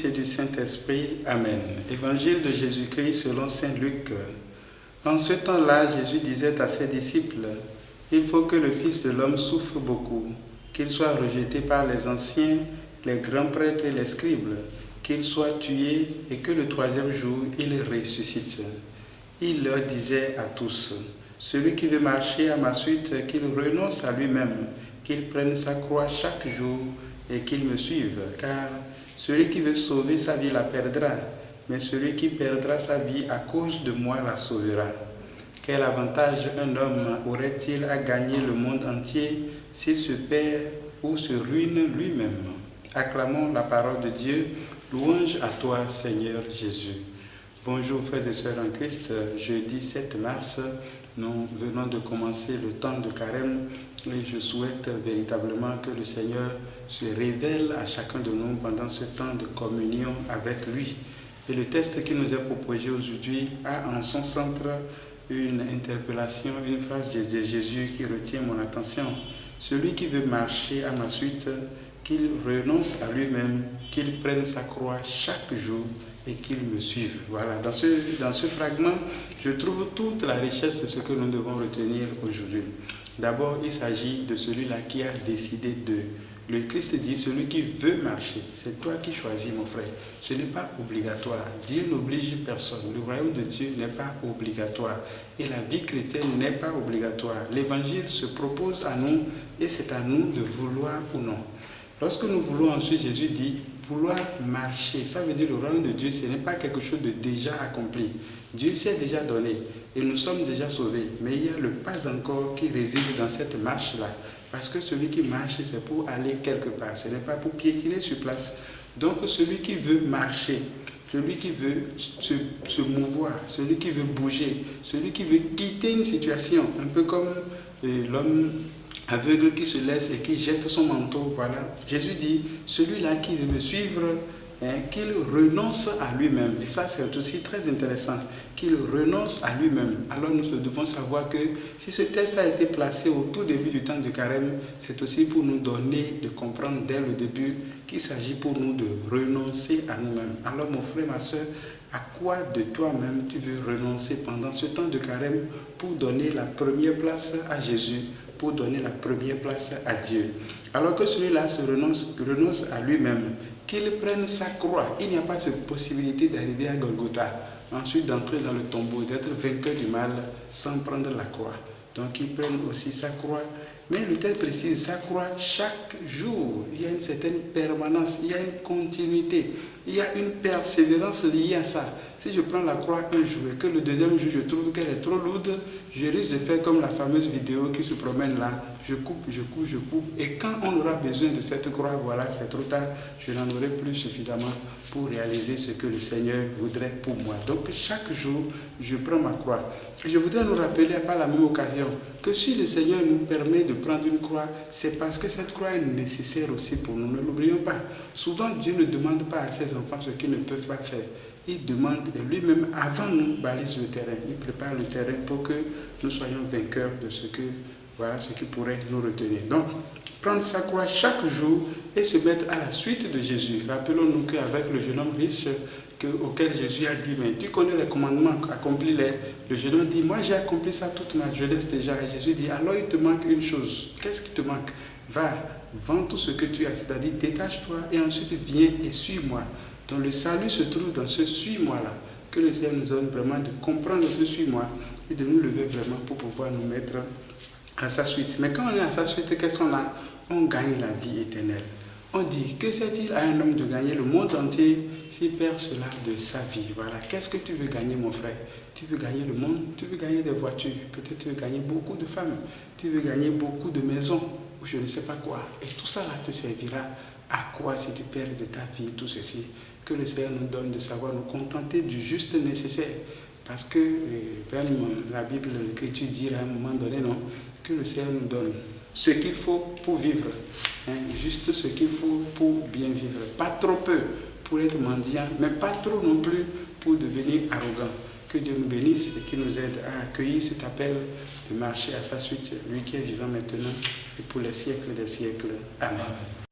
et du Saint-Esprit. Amen. Évangile de Jésus-Christ selon saint Luc. En ce temps-là, Jésus disait à ses disciples, « Il faut que le Fils de l'homme souffre beaucoup, qu'il soit rejeté par les anciens, les grands prêtres et les scribes, qu'il soit tué et que le troisième jour, il ressuscite. » Il leur disait à tous, « Celui qui veut marcher à ma suite, qu'il renonce à lui-même, qu'il prenne sa croix chaque jour et qu'il me suive, car celui qui veut sauver sa vie la perdra, mais celui qui perdra sa vie à cause de moi la sauvera. Quel avantage un homme aurait-il à gagner le monde entier s'il se perd ou se ruine lui-même? » Acclamons la parole de Dieu. Louange à toi, Seigneur Jésus. Bonjour frères et sœurs en Christ. Jeudi 7 mars, nous venons de commencer le temps de carême et je souhaite véritablement que le Seigneur se révèle à chacun de nous pendant ce temps de communion avec lui. Et le texte qui nous est proposé aujourd'hui a en son centre une interpellation, une phrase de Jésus qui retient mon attention. Celui qui veut marcher à ma suite, qu'il renonce à lui-même, qu'il prenne sa croix chaque jour et qu'il me suive. Voilà, dans ce fragment, je trouve toute la richesse de ce que nous devons retenir aujourd'hui. D'abord, il s'agit de celui-là qui a décidé de. Le Christ dit, celui qui veut marcher, c'est toi qui choisis, mon frère. Ce n'est pas obligatoire. Dieu n'oblige personne. Le royaume de Dieu n'est pas obligatoire. Et la vie chrétienne n'est pas obligatoire. L'évangile se propose à nous et c'est à nous de vouloir ou non. Lorsque nous voulons ensuite, Jésus dit, vouloir marcher, ça veut dire le royaume de Dieu, ce n'est pas quelque chose de déjà accompli. Dieu s'est déjà donné et nous sommes déjà sauvés. Mais il y a le pas encore qui réside dans cette marche-là. Parce que celui qui marche, c'est pour aller quelque part. Ce n'est pas pour piétiner sur place. Donc celui qui veut marcher, celui qui veut se mouvoir, celui qui veut bouger, celui qui veut quitter une situation, un peu comme l'homme aveugle qui se laisse et qui jette son manteau, voilà. Jésus dit, celui-là qui veut me suivre, qu'il renonce à lui-même. Et ça, c'est aussi très intéressant, qu'il renonce à lui-même. Alors nous devons savoir que si ce texte a été placé au tout début du temps de carême, c'est aussi pour nous donner de comprendre dès le début qu'il s'agit pour nous de renoncer à nous-mêmes. Alors mon frère, ma soeur, à quoi de toi-même tu veux renoncer pendant ce temps de carême pour donner la première place à Jésus, pour donner la première place à Dieu? Alors que celui-là renonce à lui-même, qu'il prenne sa croix. Il n'y a pas de possibilité d'arriver à Golgotha, ensuite d'entrer dans le tombeau, d'être vainqueur du mal sans prendre la croix. Donc il prenne aussi sa croix. Mais le texte précise, sa croix chaque jour. Il y a une certaine permanence, il y a une continuité, il y a une persévérance liée à ça. Si je prends la croix un jour et que le deuxième jour je trouve qu'elle est trop lourde, je risque de faire comme la fameuse vidéo qui se promène là. Je coupe. Et quand on aura besoin de cette croix, voilà, c'est trop tard, je n'en aurai plus suffisamment pour réaliser ce que le Seigneur voudrait pour moi. Donc chaque jour, je prends ma croix. Et je voudrais nous rappeler par la même occasion que si le Seigneur nous permet de prendre une croix, c'est parce que cette croix est nécessaire aussi pour nous. Ne l'oublions pas. Souvent, Dieu ne demande pas à ses enfants ce qu'ils ne peuvent pas faire. Il demande lui-même, avant nous, balise le terrain. Il prépare le terrain pour que nous soyons vainqueurs de ce que, voilà, ce qui pourrait nous retenir. Donc, prendre sa croix chaque jour et se mettre à la suite de Jésus. Rappelons-nous qu'avec le jeune homme riche, auquel Jésus a dit, mais tu connais les commandements, accomplis-les. Le jeune homme dit, moi j'ai accompli ça toute ma jeunesse déjà. Et Jésus dit, alors il te manque une chose. Qu'est-ce qui te manque? Va, vends tout ce que tu as, c'est-à-dire détache-toi et ensuite viens et suis-moi. Donc le salut se trouve dans ce suis-moi-là. Que le Seigneur nous donne vraiment de comprendre ce suis-moi et de nous lever vraiment pour pouvoir nous mettre à sa suite. Mais quand on est à sa suite, qu'est-ce qu'on a? On gagne la vie éternelle. On dit, que sert-il à un homme de gagner le monde entier s'il perd cela de sa vie? Voilà. Qu'est-ce que tu veux gagner, mon frère? Tu veux gagner le monde? Tu veux gagner des voitures? Peut-être tu veux gagner beaucoup de femmes. Tu veux gagner beaucoup de maisons ou je ne sais pas quoi. Et tout ça là te servira à quoi si tu perds de ta vie tout ceci? Que le Seigneur nous donne de savoir nous contenter du juste nécessaire. Parce que même la Bible, l'Écriture dit à un moment donné, non, que le Seigneur nous donne ce qu'il faut pour vivre, juste ce qu'il faut pour bien vivre. Pas trop peu pour être mendiant, mais pas trop non plus pour devenir arrogant. Que Dieu nous bénisse et qu'il nous aide à accueillir cet appel de marcher à sa suite, lui qui est vivant maintenant et pour les siècles des siècles. Amen.